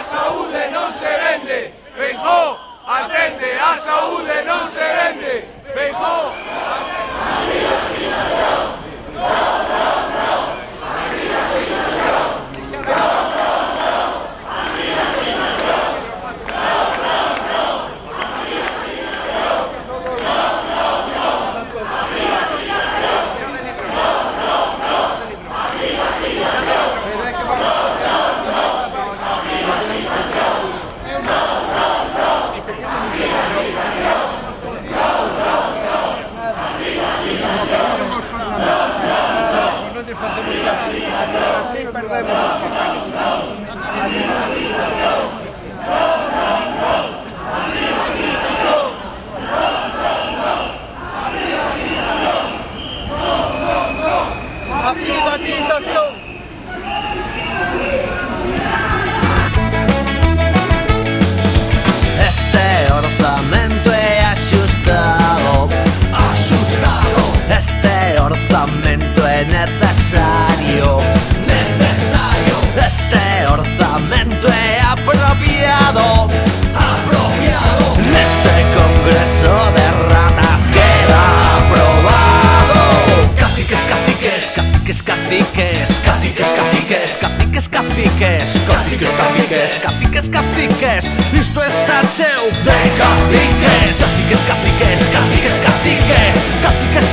saúde non se vende. Feijóo, atende, a saúde non se vende. Feijóo, así perdemos os papeles. A privatización. Este orzamento é axustado. Axustado. Este orzamento é necesario. Necesario. Este orzamento é apropiado. Apropiado. Neste congreso de ratas queda aprobado. Caciques, caciques, caciques, caciques. Caciques, caciques, caciques, caciques. Caciques, caciques, caciques, caciques. Isto está cheo de caciques. Caciques, caciques, caciques, caciques. Caciques,